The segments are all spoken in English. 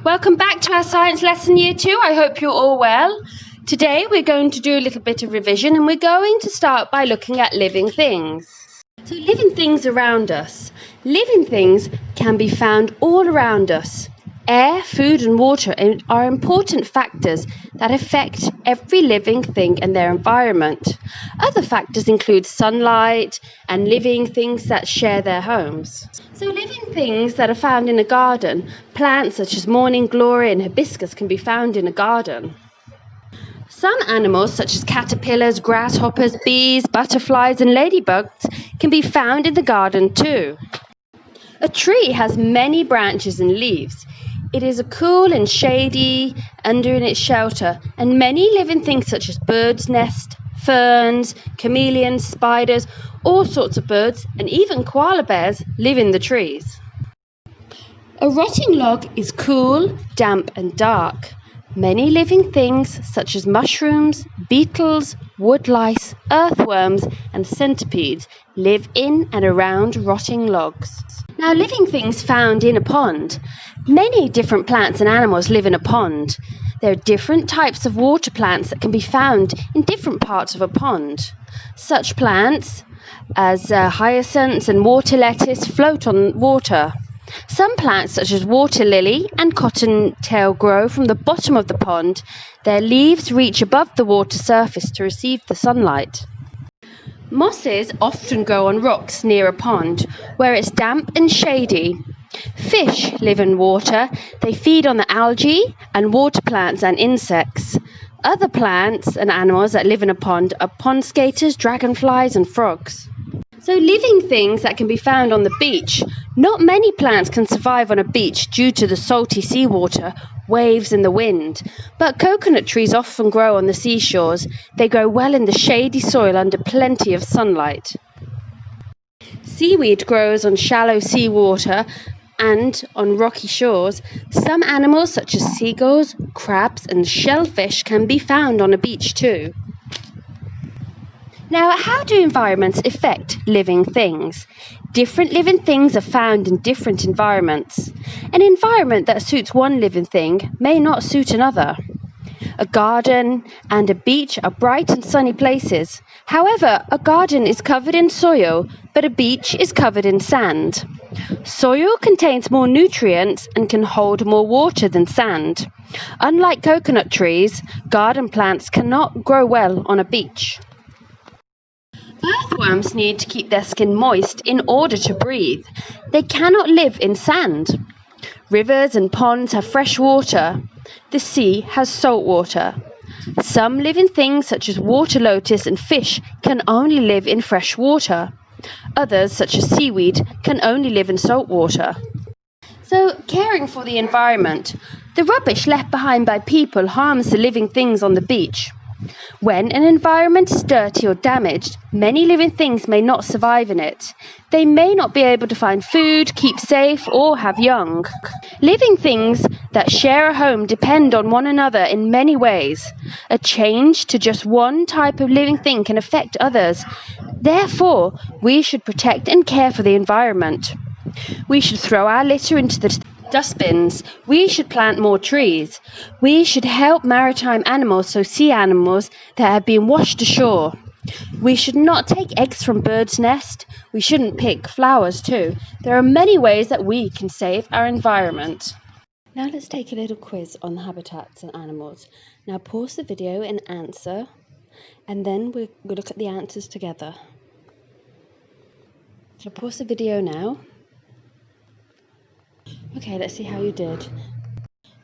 Welcome back to our science lesson year 2. I hope you're all well. Today we're going to do a little bit of revision and we're going to start by looking at living things. So living things around us. Living things can be found all around us. Air, food and water are important factors that affect every living thing and their environment. Other factors include sunlight and living things that share their homes. So living things that are found in a garden, plants such as morning glory and hibiscus can be found in a garden. Some animals such as caterpillars, grasshoppers, bees, butterflies and ladybugs can be found in the garden too. A tree has many branches and leaves. It is cool and shady under in its shelter, and many living things such as birds' nests, ferns, chameleons, spiders, all sorts of birds, and even koala bears live in the trees. A rotting log is cool, damp and dark. Many living things such as mushrooms, beetles, woodlice, earthworms and centipedes live in and around rotting logs. Now, living things found in a pond. Many different plants and animals live in a pond. There are different types of water plants that can be found in different parts of a pond. Such plants as hyacinths and water lettuce float on water. Some plants such as water lily and cottontail grow from the bottom of the pond. Their leaves reach above the water surface to receive the sunlight. Mosses often grow on rocks near a pond where it's damp and shady. Fish live in water. They feed on the algae and water plants and insects. Other plants and animals that live in a pond are pond skaters, dragonflies and frogs. So living things that can be found on the beach. Not many plants can survive on a beach due to the salty seawater, waves and the wind. But coconut trees often grow on the seashores. They grow well in the shady soil under plenty of sunlight. Seaweed grows on shallow seawater and on rocky shores. Some animals such as seagulls, crabs and shellfish can be found on a beach too. Now, how do environments affect living things? Different living things are found in different environments. An environment that suits one living thing may not suit another. A garden and a beach are bright and sunny places. However, a garden is covered in soil, but a beach is covered in sand. Soil contains more nutrients and can hold more water than sand. Unlike coconut trees, garden plants cannot grow well on a beach. Earthworms need to keep their skin moist in order to breathe. They cannot live in sand. Rivers and ponds have fresh water. The sea has salt water. Some living things such as water lotus and fish can only live in fresh water. Others, such as seaweed, can only live in salt water. So, caring for the environment. The rubbish left behind by people harms the living things on the beach. When an environment is dirty or damaged, many living things may not survive in it. They may not be able to find food, keep safe, or have young. Living things that share a home depend on one another in many ways. A change to just one type of living thing can affect others. Therefore, we should protect and care for the environment. We should throw our litter into the dustbins. We should plant more trees. We should help maritime animals, so sea animals that have been washed ashore. We should not take eggs from birds' nests. We shouldn't pick flowers too. There are many ways that we can save our environment. Now let's take a little quiz on habitats and animals. Now pause the video and answer, and then we'll look at the answers together. So pause the video now. Okay, let's see how you did.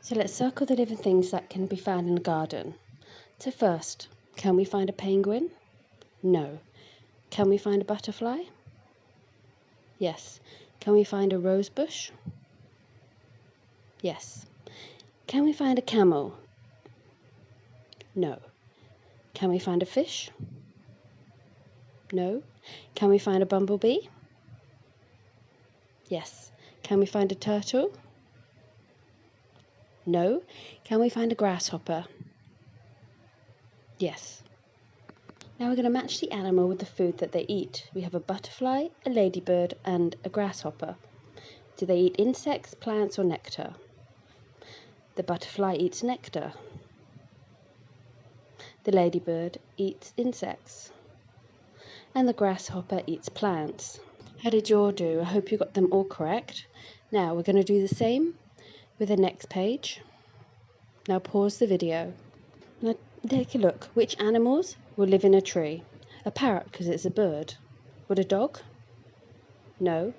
So let's circle the living things that can be found in a garden. So first, can we find a penguin? No. Can we find a butterfly? Yes. Can we find a rose bush? Yes. Can we find a camel? No. Can we find a fish? No. Can we find a bumblebee? Yes. Can we find a turtle? No. Can we find a grasshopper? Yes. Now we're going to match the animal with the food that they eat. We have a butterfly, a ladybird, and a grasshopper. Do they eat insects, plants, or nectar? The butterfly eats nectar. The ladybird eats insects. And the grasshopper eats plants. How did you all do? I hope you got them all correct. Now we're going to do the same with the next page. Now pause the video. Now take a look. Which animals will live in a tree? A parrot because it's a bird. Would a dog? No.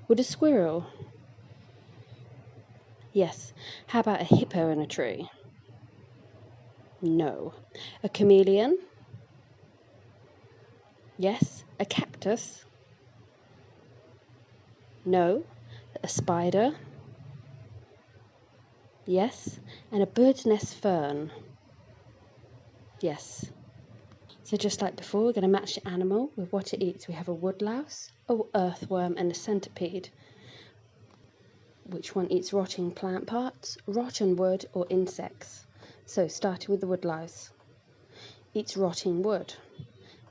Would a squirrel? Yes. How about a hippo in a tree? No. A chameleon? Yes. A cactus? No. A spider? Yes. And a bird's nest fern? Yes. So just like before, we're going to match the animal with what it eats. We have a woodlouse, an earthworm and a centipede. Which one eats rotting plant parts, rotten wood or insects? So starting with the woodlouse. Eats rotting wood.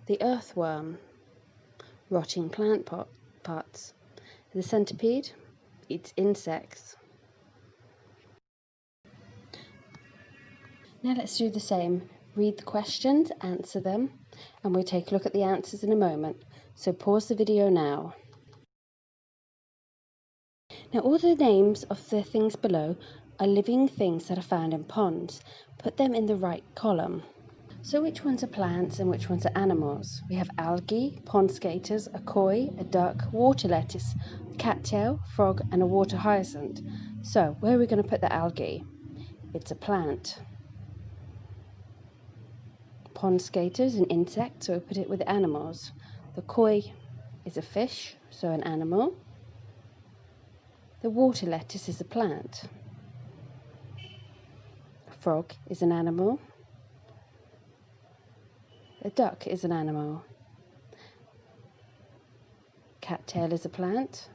The earthworm, rotting plant parts. The centipede eats insects. Now let's do the same. Read the questions, answer them, and we'll take a look at the answers in a moment. So pause the video now. Now all the names of the things below are living things that are found in ponds. Put them in the right column. So which ones are plants and which ones are animals? We have algae, pond skaters, a koi, a duck, water lettuce, cattail, frog and a water hyacinth. So where are we going to put the algae? It's a plant. Pond skater is an insect, so we put it with animals. The koi is a fish, so an animal. The water lettuce is a plant. A frog is an animal. A duck is an animal. Cattail is a plant.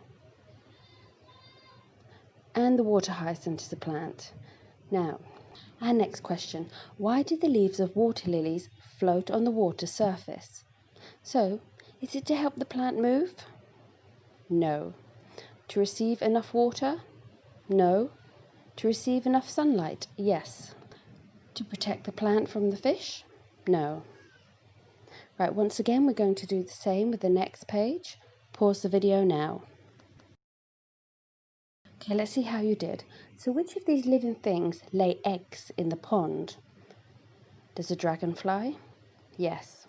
And the water hyacinth is a plant. Now, our next question. Why do the leaves of water lilies float on the water surface? So, is it to help the plant move? No. To receive enough water? No. To receive enough sunlight? Yes. To protect the plant from the fish? No. Right, once again, we're going to do the same with the next page. Pause the video now. Okay, let's see how you did. So which of these living things lay eggs in the pond? Does a dragonfly? Yes.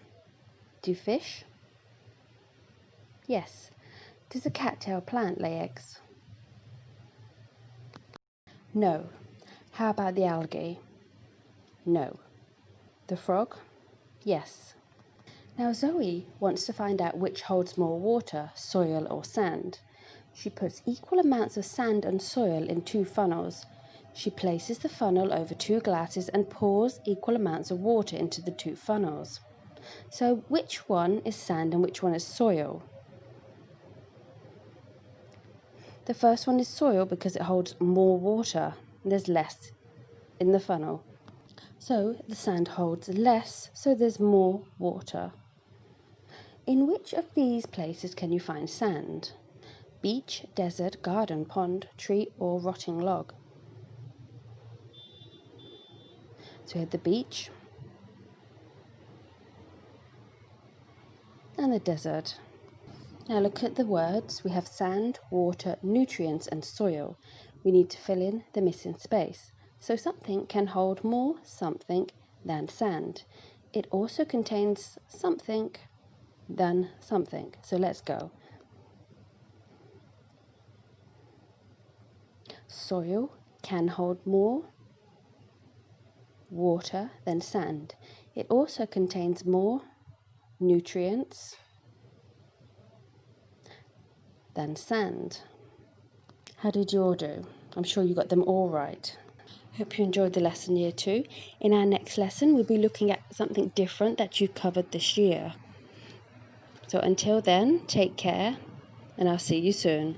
Do fish? Yes. Does a cattail plant lay eggs? No. How about the algae? No. The frog? Yes. Now Zoe wants to find out which holds more water, soil or sand. She puts equal amounts of sand and soil in 2 funnels. She places the funnel over 2 glasses and pours equal amounts of water into the 2 funnels. So which one is sand and which one is soil? The first one is soil because it holds more water. There's less in the funnel. So the sand holds less, so there's more water. In which of these places can you find sand? Beach, desert, garden, pond, tree or rotting log? So we have the beach and the desert. Now look at the words. We have sand, water, nutrients and soil. We need to fill in the missing space. So something can hold more something than sand. It also contains something than something. So let's go. Soil can hold more water than sand. It also contains more nutrients than sand. How did you all do? I'm sure you got them all right. Hope you enjoyed the lesson year 2. In our next lesson, we'll be looking at something different that you covered this year. So until then, take care and I'll see you soon.